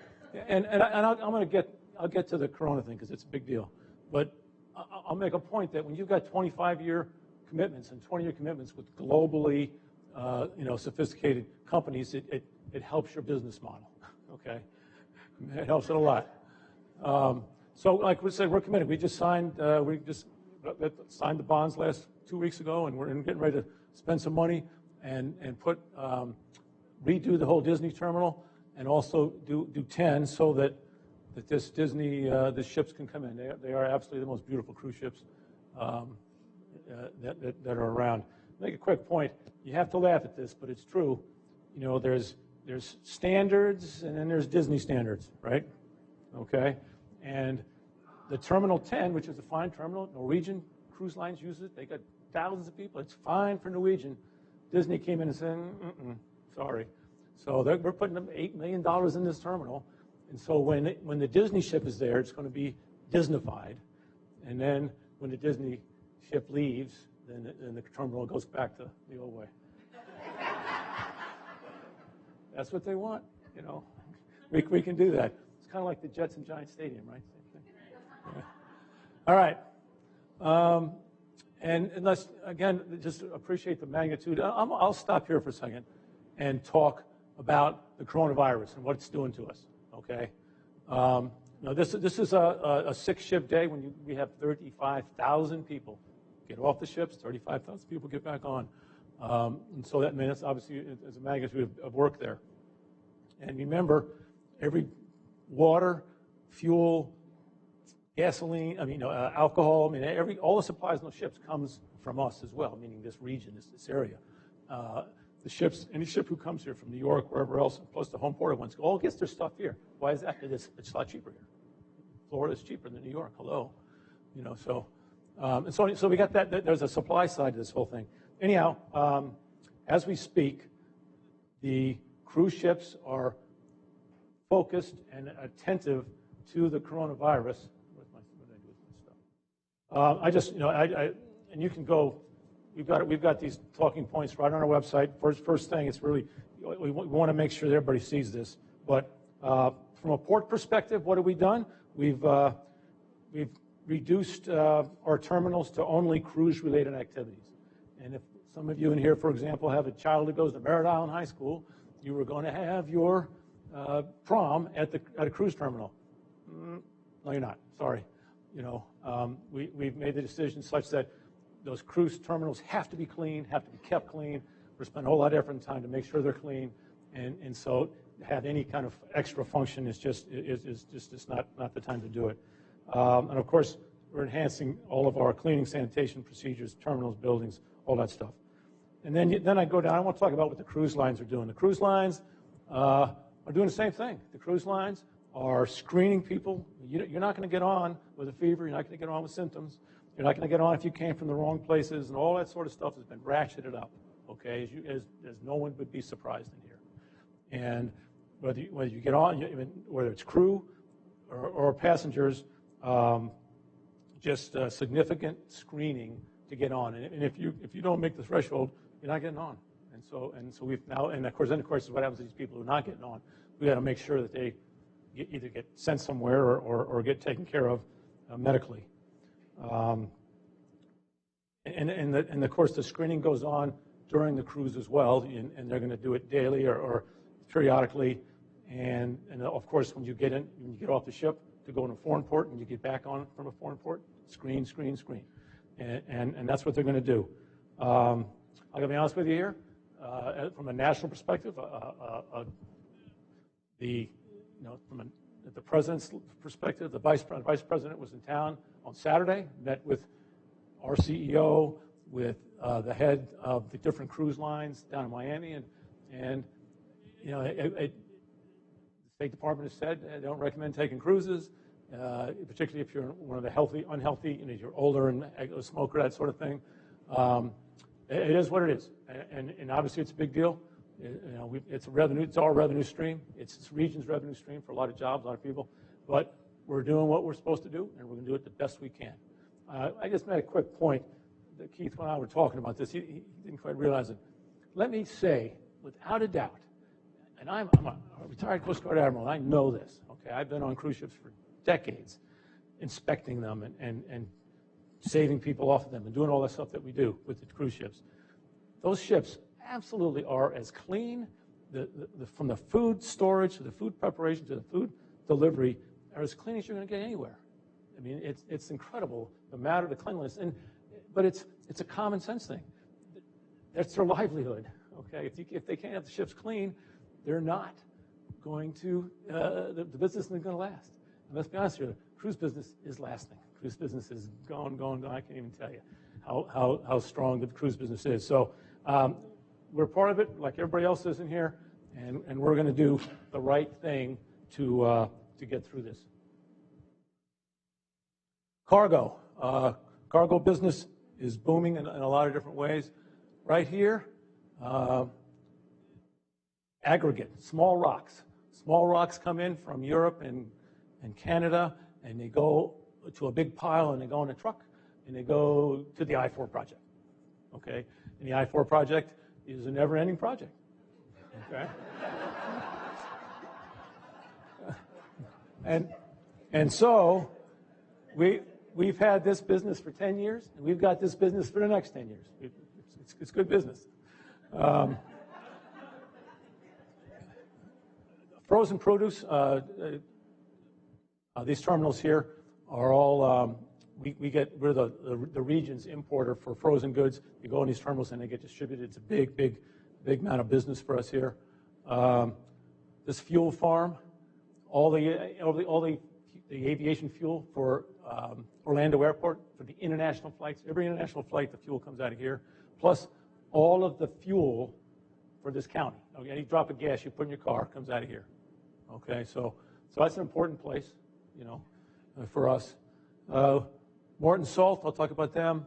and I'll get to the Corona thing because it's a big deal. But I'll make a point that when you've got 25-year commitments and 20-year commitments with globally, sophisticated companies, it helps your business model. Okay, it helps it a lot. So, like we said, we're committed. We just signed the bonds last 2 weeks ago, and we're getting ready to spend some money and redo the whole Disney terminal, and also do 10 so that this Disney the ships can come in. They are absolutely the most beautiful cruise ships that are around. Make a quick point. You have to laugh at this, but it's true. You know, there's standards, and then there's Disney standards, right? Okay, and the Terminal 10, which is a fine terminal, Norwegian Cruise Lines use it. They got thousands of people. It's fine for Norwegian. Disney came in and said, sorry. So we're putting $8 million in this terminal. And so when the Disney ship is there, it's going to be Disneyfied. And then when the Disney ship leaves, then the terminal goes back to the old way. That's what they want, you know. We can do that. It's kind of like the Jets and Giants Stadium, right? Same thing. Yeah. All right. And let's, again, just appreciate the magnitude. I'll stop here for a second and talk about the coronavirus and what it's doing to us, okay? Now this is a 6-ship day when we have 35,000 people get off the ships, 35,000 people get back on. And so that means obviously there's a magnitude of work there. And remember, every water, fuel, gasoline, alcohol, all the supplies on the ships comes from us as well, meaning this region, this area. The ships, any ship who comes here from New York, wherever else, plus the home port ones, all gets their stuff here. Why is that? It's a lot cheaper here. Florida's cheaper than New York. Hello, so we got that. There's a supply side to this whole thing. Anyhow, as we speak, the cruise ships are focused and attentive to the coronavirus. What did I do with my stuff? And you can go. We've got these talking points right on our website. First thing, it's really we want to make sure that everybody sees this. But from a port perspective, what have we done? We've reduced our terminals to only cruise-related activities. And if some of you in here, for example, have a child that goes to Merritt Island High School, you were going to have your prom at a cruise terminal. No, you're not. Sorry. We've made the decision such that those cruise terminals have to be clean, have to be kept clean. We're spending a whole lot of effort and time to make sure they're clean. And so have any kind of extra function is just not the time to do it. And of course, we're enhancing all of our cleaning, sanitation procedures, terminals, buildings, all that stuff. And then I go down. I want to talk about what the cruise lines are doing. The cruise lines are doing the same thing. The cruise lines are screening people. You're not going to get on with a fever. You're not going to get on with symptoms. You're not going to get on if you came from the wrong places, and all that sort of stuff has been ratcheted up, okay, as no one would be surprised in here. And whether you get on, whether it's crew or passengers, just significant screening to get on. And if you don't make the threshold, you're not getting on. And so we've now, and of course what happens to these people who are not getting on? We got to make sure that they either get sent somewhere or get taken care of medically. And of course, the screening goes on during the cruise as well, and they're going to do it daily or periodically. And of course, when you get off the ship to go to a foreign port and you get back on from a foreign port, screen. And that's what they're going to do. I'm going to be honest with you here. From a national perspective, from the president's perspective, the vice president was in town on Saturday, met with our CEO, with the head of the different cruise lines down in Miami, and the State Department has said they don't recommend taking cruises, particularly if you're one of the unhealthy, you're older and a smoker, that sort of thing. It is what it is, and obviously it's a big deal. It's a revenue. It's our revenue stream. It's this region's revenue stream for a lot of jobs, a lot of people. But we're doing what we're supposed to do, and we're going to do it the best we can. I just made a quick point that Keith and I were talking about this. He didn't quite realize it. Let me say, without a doubt, and I'm a retired Coast Guard admiral, and I know this. Okay, I've been on cruise ships for decades, inspecting them and saving people off of them and doing all that stuff that we do with the cruise ships. Those ships absolutely are as clean, from the food storage to the food preparation to the food delivery, are as clean as you're going to get anywhere. I mean, it's incredible, the matter of the cleanliness. But it's a common sense thing. That's their livelihood. Okay, if they can't have the ships clean, they're not going to, the business isn't going to last. And let's be honest here, the cruise business is lasting. Cruise business is gone. I can't even tell you how strong the cruise business is. So we're part of it, like everybody else is in here, and we're going to do the right thing to get through this. Cargo. Cargo business is booming in a lot of different ways. Right here, aggregate, small rocks. Small rocks come in from Europe and Canada, and they go to a big pile, and they go in a truck, and they go to the I-4 project. Okay? And the I-4 project is a never-ending project. Okay? And so we've had this business for 10 years, and we've got this business for the next 10 years. It's good business. Frozen produce, these terminals here are all, we're the region's importer for frozen goods. You go in these terminals and they get distributed. It's a big amount of business for us here. This fuel farm, all the aviation fuel for Orlando Airport, for the international flights. Every international flight, the fuel comes out of here, plus all of the fuel for this county. Okay, any drop of gas you put in your car comes out of here. Okay, so that's an important place, for us. Morton Salt, I'll talk about them.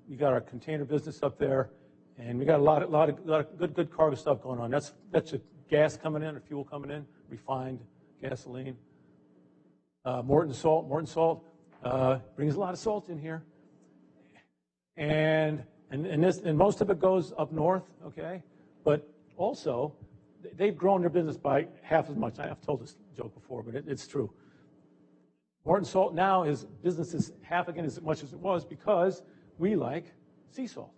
We got our container business up there, and we got a lot of good cargo stuff going on. That's a gas coming in, or fuel coming in, refined gasoline. Morton Salt brings a lot of salt in here, and most of it goes up north. Okay, but also they've grown their business by half as much. I've told this joke before, but it's true. Morton Salt now business is half again as much as it was because we like sea salt.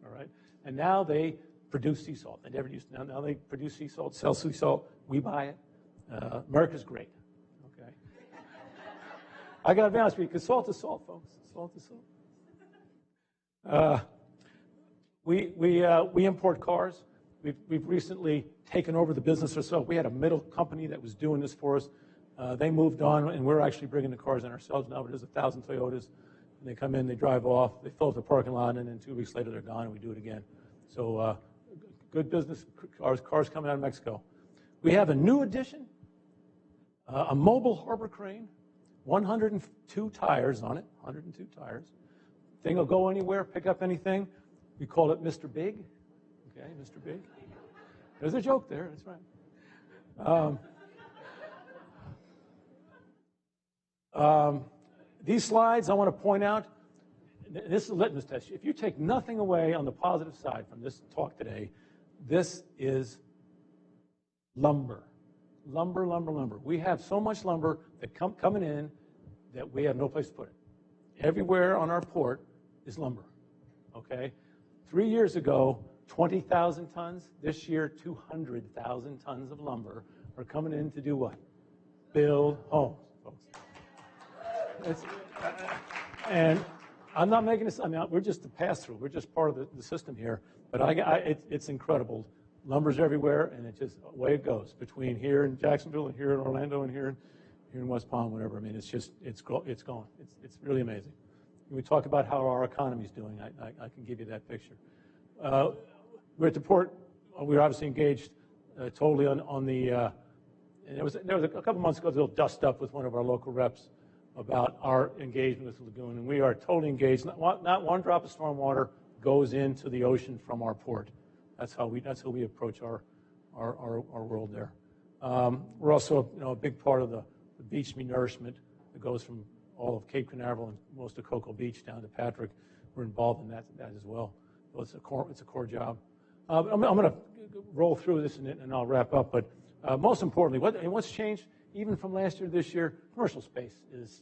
All right, and now they produce sea salt. They never used to. Now they produce sea salt, sell sea salt. We buy it. America's great. Okay. I got to be honest with you, because salt is salt, folks. Salt is salt. We import cars. we've recently taken over the business ourselves. We had a middle company that was doing this for us. They moved on, and we're actually bringing the cars in ourselves now. But there's 1,000 Toyotas, and they come in, they drive off, they fill up the parking lot, and then 2 weeks later they're gone, and we do it again. So good business, cars coming out of Mexico. We have a new addition, a mobile harbor crane, 102 tires on it, 102 tires. Thing will go anywhere, pick up anything. We call it Mr. Big. Okay, Mr. Big. There's a joke there, that's right. These slides, I want to point out, this is a litmus test. If you take nothing away on the positive side from this talk today, this is lumber. Lumber, lumber, lumber. We have so much lumber that coming in that we have no place to put it. Everywhere on our port is lumber, okay? 3 years ago, 20,000 tons. This year, 200,000 tons of lumber are coming in to do what? Build homes, folks. And I'm not making this, I mean, we're just a pass-through. We're just part of the system here. But it's incredible. Lumber's everywhere, and it's just away it goes. Between here in Jacksonville and here in Orlando and here in West Palm, whatever. I mean, it's going. It's really amazing. When we talk about how our economy's doing, I can give you that picture. We're at the port. We were obviously engaged totally on the. And there was a couple months ago, a little dust up with one of our local reps about our engagement with the lagoon, and we are totally engaged. Not one drop of storm water goes into the ocean from our port. That's how we approach our world there. We're also a big part of the beach nourishment that goes from all of Cape Canaveral and most of Cocoa Beach down to Patrick. We're involved in that as well. So it's a core job. I'm going to roll through this and I'll wrap up. But most importantly, what's changed even from last year to this year? Commercial space is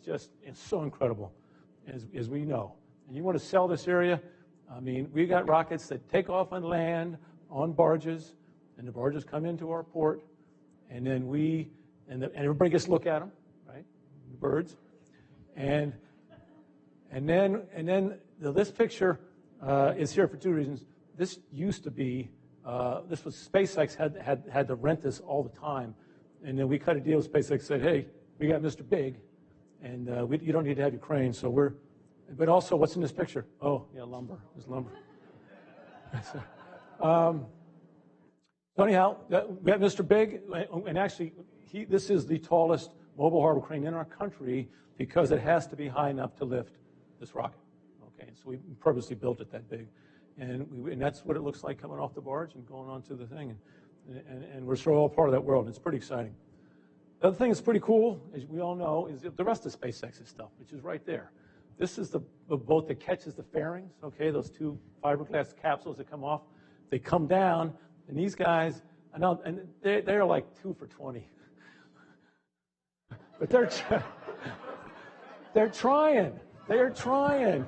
so incredible, as we know. And you want to sell this area? I mean, we got rockets that take off on land, on barges, and the barges come into our port, and then and everybody gets to look at them, right? The birds, and then this picture is here for two reasons. This used to be this was SpaceX had to rent this all the time, and then we cut a deal with SpaceX, said, hey, we got Mr. Big, and you don't need to have your crane, so we're. But also, what's in this picture? Oh, yeah, lumber. There's lumber. So anyhow, we have Mr. Big, and actually, this is the tallest mobile harbor crane in our country because it has to be high enough to lift this rocket. Okay, so we purposely built it that big, and that's what it looks like coming off the barge and going onto the thing, and we're sort of all part of that world. And it's pretty exciting. The other thing that's pretty cool, as we all know, is the rest of SpaceX's stuff, which is right there. This is the boat that catches the fairings, okay, those two fiberglass capsules that come off. They come down, and these guys, and they're like 2 for $20. But they're trying. They're trying.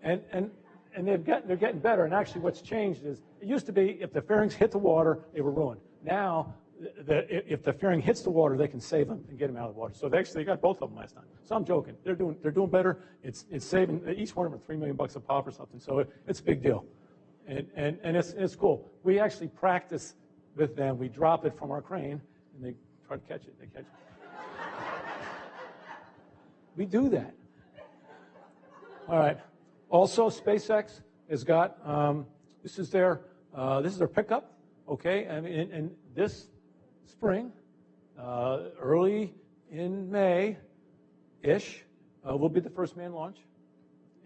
And they're getting better. And actually what's changed is, it used to be if the fairings hit the water, they were ruined. Now, if the fairing hits the water, they can save them and get them out of the water. So they got both of them last time. So I'm joking. They're doing better. It's saving each one of them $3 million a pop or something. So it's a big deal, and it's cool. We actually practice with them. We drop it from our crane, and they try to catch it. They catch it. We do that. All right. Also, SpaceX has got this is their pickup. Okay, I mean, and this spring, early in May-ish, will be the first manned launch,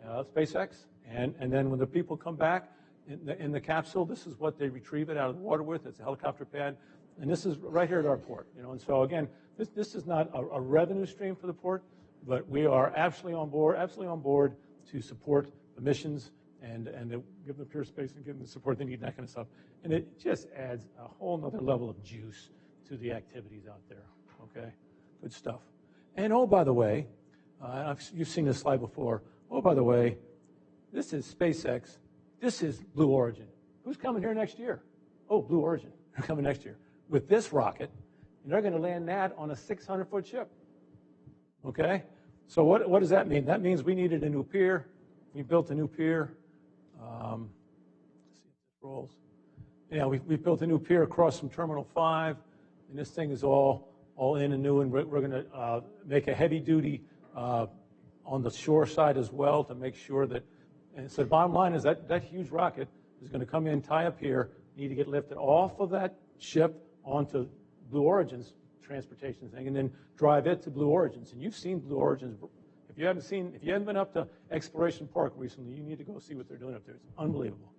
SpaceX. And then when the people come back in the capsule, this is what they retrieve it out of the water with. It's a helicopter pad. And this is right here at our port. And so, again, this is not a revenue stream for the port, but we are absolutely on board to support the missions and give them pure space and give them the support they need, that kind of stuff. And it just adds a whole other level of juice to the activities out there, okay? Good stuff. And oh, by the way, you've seen this slide before. Oh, by the way, this is SpaceX. This is Blue Origin. Who's coming here next year? Oh, Blue Origin. They're coming next year with this rocket, and they're going to land that on a 600-foot ship, okay? So what does that mean? That means we needed a new pier. We built a new pier. rolls. Yeah, we've built a new pier across from Terminal 5, and this thing is all in and new, and we're going to make a heavy duty on the shore side as well to make sure that, and so the bottom line is that huge rocket is going to come in, tie up here, need to get lifted off of that ship onto Blue Origin's transportation thing, and then drive it to Blue Origin's. And you've seen Blue Origin's. If you haven't been up to Exploration Park recently, you need to go see what they're doing up there. It's unbelievable.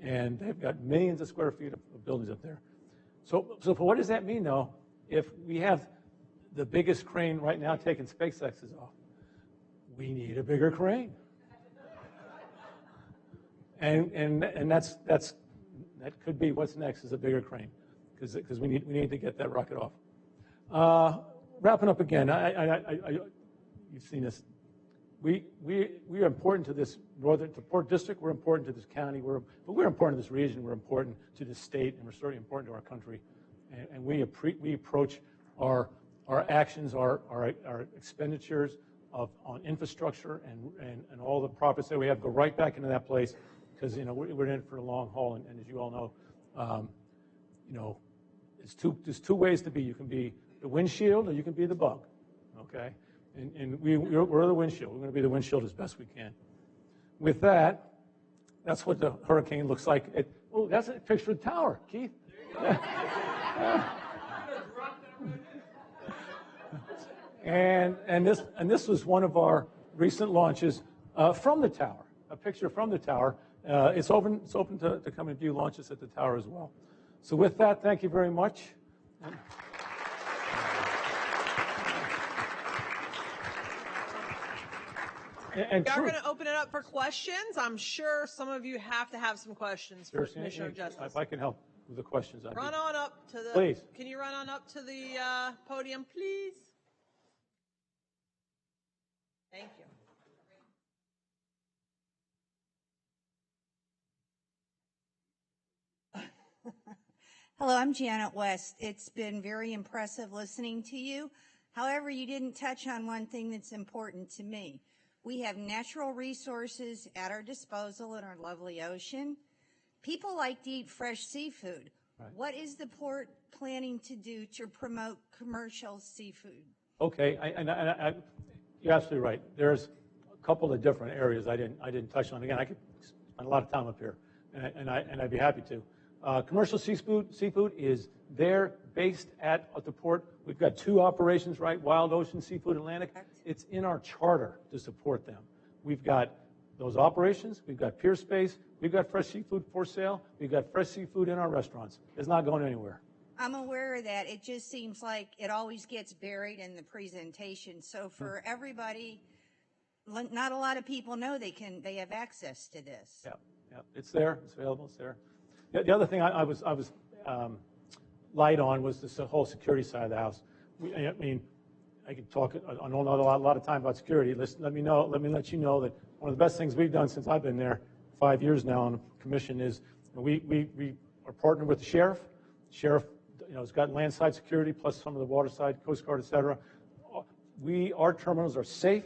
And they've got millions of square feet of buildings up there. So what does that mean, though, if we have the biggest crane right now taking SpaceX's off? We need a bigger crane. And that could be what's next is a bigger crane, because we need to get that rocket off. Wrapping up again, you've seen this. We are important to this Port District. We're important to this county. But we're important to this region. We're important to this state, and we're certainly important to our country. And we approach our actions, our expenditures on infrastructure and all the profits that we have go right back into that place, because we're in it for the long haul. And as you all know, there's two ways to be. You can be the windshield, or you can be the bug. Okay. And we're the windshield. We're going to be the windshield as best we can. With that, that's what the hurricane looks like. Oh, that's a picture of the tower, Keith. And this was one of our recent launches from the tower. A picture from the tower. It's open to come and view launches at the tower as well. So with that, thank you very much. We're going to open it up for questions. I'm sure some of you have to have some questions for Commissioner of Justice. If I can help with the questions. Run on up to the. Please. Can you run on up to the podium, please? Thank you. Hello, I'm Janet West. It's been very impressive listening to you. However, you didn't touch on one thing that's important to me. We have natural resources at our disposal in our lovely ocean. People like to eat fresh seafood. Right. What is the port planning to do to promote commercial seafood? Okay, you're absolutely right. There's a couple of different areas I didn't touch on. Again, I could spend a lot of time up here, and I'd be happy to. Commercial seafood is there, based at the port. We've got two operations, right? Wild Ocean Seafood Atlantic. It's in our charter to support them. We've got those operations. We've got pier space. We've got fresh seafood for sale. We've got fresh seafood in our restaurants. It's not going anywhere. I'm aware of that. It just seems like it always gets buried in the presentation. So for everybody, not a lot of people know they have access to this. Yeah. It's there. It's available. It's there. The other thing I was light on was this whole security side of the house. I could talk. I don't know a lot of time about security. Let me let you know that one of the best things we've done since I've been there 5 years now on the commission is we are partnered with the sheriff. Sheriff, has got landside security plus some of the waterside, Coast Guard, et cetera. Our terminals are safe.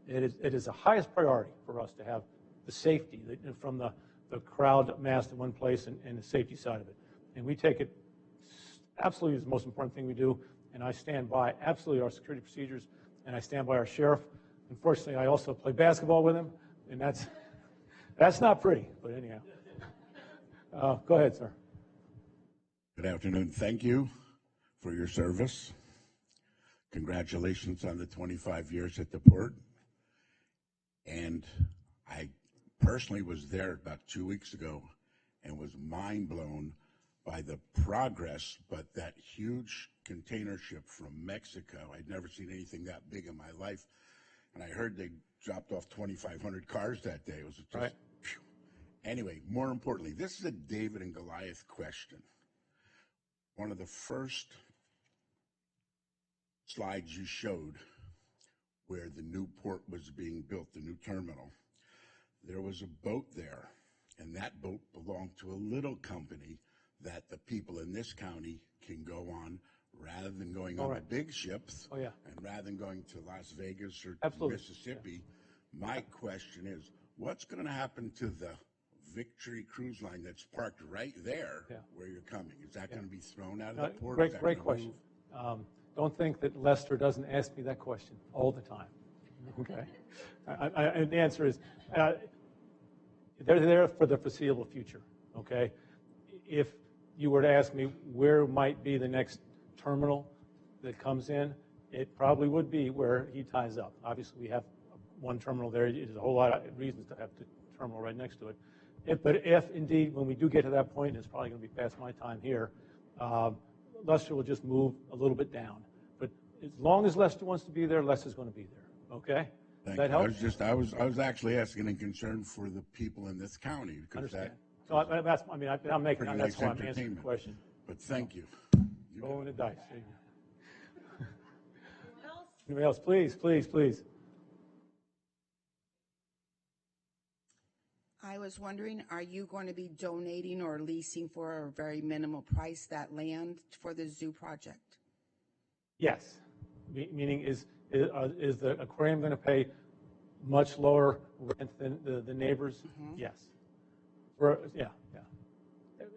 It is the highest priority for us to have the safety from the crowd massed in one place and the safety side of it. And we take it absolutely as the most important thing we do, and I stand by absolutely our security procedures, and I stand by our sheriff. Unfortunately, I also play basketball with him, and that's not pretty, but anyhow. Go ahead, sir. Good afternoon. Thank you for your service. Congratulations on the 25 years at the port. And I personally was there about 2 weeks ago and was mind blown by the progress, but that huge container ship from Mexico, I'd never seen anything that big in my life. And I heard they dropped off 2,500 cars that day. It was just, right. Phew. Anyway, more importantly, this is a David and Goliath question. One of the first slides you showed where the new port was being built, the new terminal, there was a boat there, and that boat belonged to a little company that the people in this county can go on rather than going on the big ships. Oh, yeah. And rather than going to Las Vegas or Absolutely. Mississippi. Yeah. My question is, what's going to happen to the Victory Cruise Line that's parked right there Yeah. where you're coming? Is that going to be thrown out of No, the port? Is that great gonna question. move? Don't think that Lester doesn't ask me that question all the time. Okay, and the answer is they're there for the foreseeable future. Okay, if you were to ask me where might be the next terminal that comes in, it probably would be where he ties up. Obviously, we have one terminal there. There's a whole lot of reasons to have the terminal right next to it. But if indeed, when we do get to that point, and it's probably going to be past my time here, Lester will just move a little bit down. But as long as Lester wants to be there, Lester's going to be there. Okay? Thank That you. help? I was actually asking in concern for the people in this county because Understand. that. So I'm making pretty that's nice why I'm answering the entertainment. question. But thank you. Rolling the dice. There you go. Anybody else? Please, please, please. I was wondering, are you going to be donating or leasing for a very minimal price that land for the zoo project? Yes. Meaning is the aquarium going to pay much lower rent than the neighbors? Mm-hmm. Yes. Yeah.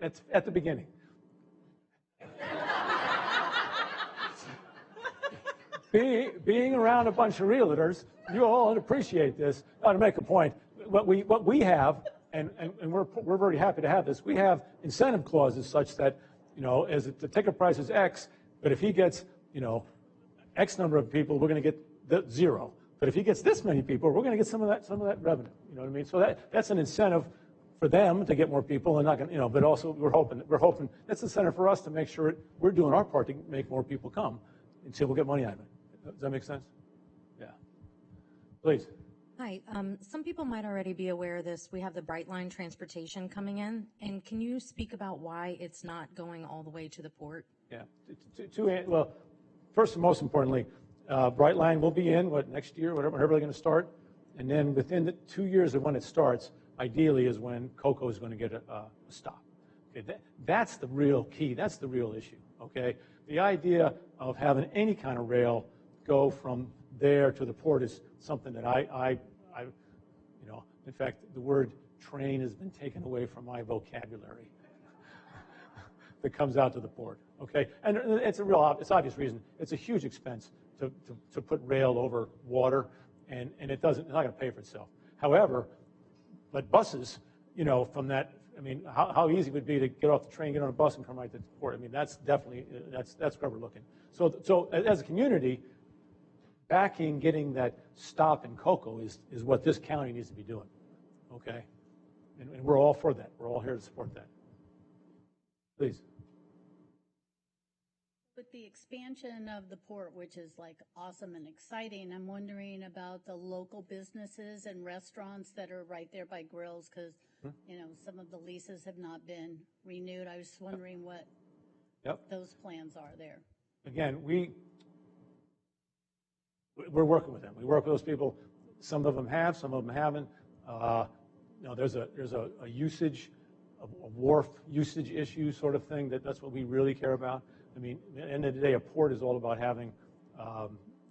That's at the beginning. Being around a bunch of realtors, you all appreciate this. Now, to make a point, what we have, and we're very happy to have this. We have incentive clauses such that, as the ticket price is X, but if he gets, X number of people, we're going to get zero. But if he gets this many people, we're going to get some of that revenue. You know what I mean? So that's an incentive for them to get more people, and not going to, but also we're hoping that's an incentive for us to make sure we're doing our part to make more people come, and so we'll get money out of it. Does that make sense? Yeah. Please. Hi. Some people might already be aware of this. We have the Brightline transportation coming in, and can you speak about why it's not going all the way to the port? Yeah. Well, first and most importantly, Brightline will be in next year, whenever they're going to start, and then within the 2 years of when it starts, ideally is when Cocoa is going to get a stop. Okay, that's the real key. That's the real issue. Okay, the idea of having any kind of rail go from there to the port is something that I in fact, the word train has been taken away from my vocabulary that comes out to the port. Okay, and it's it's obvious reason. It's a huge expense to put rail over water, and it's not going to pay for itself. However, but buses, from that, I mean, how easy it would be to get off the train, get on a bus, and come right to the port. I mean, that's definitely that's where we're looking. So as a community, getting that stop in Cocoa is what this county needs to be doing. Okay, and we're all for that. We're all here to support that. Please. With the expansion of the port, which is like awesome and exciting, I'm wondering about the local businesses and restaurants that are right there by grills because, some of the leases have not been renewed. I was just wondering what those plans are there. Again, we're working with them. We work with those people. Some of them have, some of them haven't. There's a usage, a wharf usage issue sort of thing that's what we really care about. I mean, at the end of the day, a port is all about having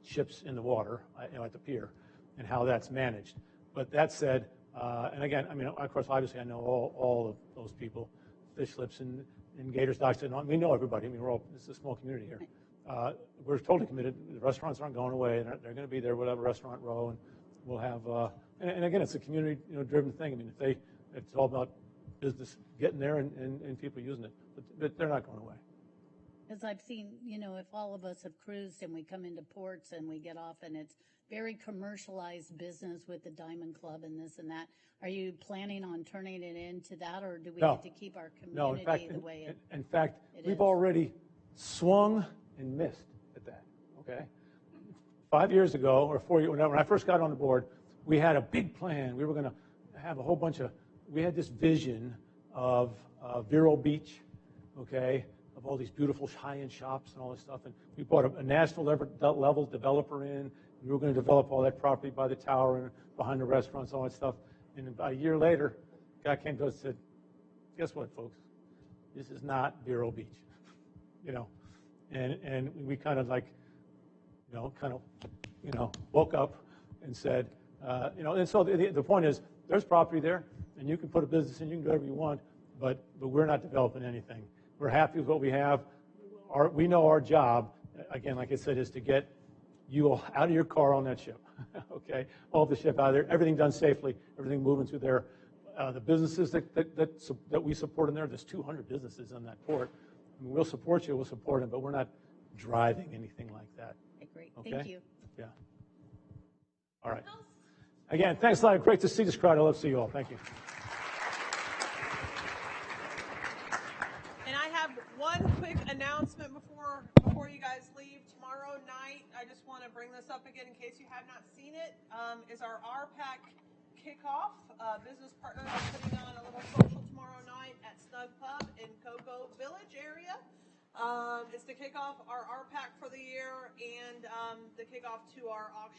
ships in the water, at the pier, and how that's managed. But that said, and again, I mean, of course, obviously, I know all of those people, fish slips and Gators docks. We know everybody. I mean, it's a small community here. We're totally committed. The restaurants aren't going away. They're going to be there, whatever restaurant row, and we'll have. And again, it's a community-driven thing. I mean, if it's all about business getting there and people using it, but they're not going away. As I've seen, if all of us have cruised and we come into ports and we get off and it's very commercialized business with the Diamond Club and this and that, are you planning on turning it into that, or do we get to keep our community the way it is? In fact, we've already swung and missed at that, okay? 5 years ago, or 4 years, when I first got on the board, we had a big plan. We were going to have a whole bunch of, we had this vision of Vero Beach, okay, of all these beautiful high-end shops and all this stuff. And we brought a national level developer in. We were going to develop all that property by the tower and behind the restaurants, all that stuff. And about a year later, a guy came to us and said, guess what, folks? This is not Vero Beach, And we kind of woke up and said, and so the point is, there's property there. and you can put a business in, you can do whatever you want, but we're not developing anything. We're happy with what we have. We know our job, again, like I said, is to get you out of your car on that ship, okay? All the ship out of there, everything done safely, everything moving through there. The businesses that we support in there's 200 businesses on that port. I mean, we'll support you, we'll support them, but we're not driving anything like that. Okay, great. Okay? Thank you. Yeah. All right. Again, thanks a lot. Great to see this crowd. I love to see you all. Thank you. And I have one quick announcement before you guys leave. Tomorrow night, I just want to bring this up again in case you have not seen it, is our RPAC kickoff. Business partners are putting on a little social tomorrow night at Snug Pub in Cocoa Village area. It's to kick off our RPAC for the year and the kickoff to our auction.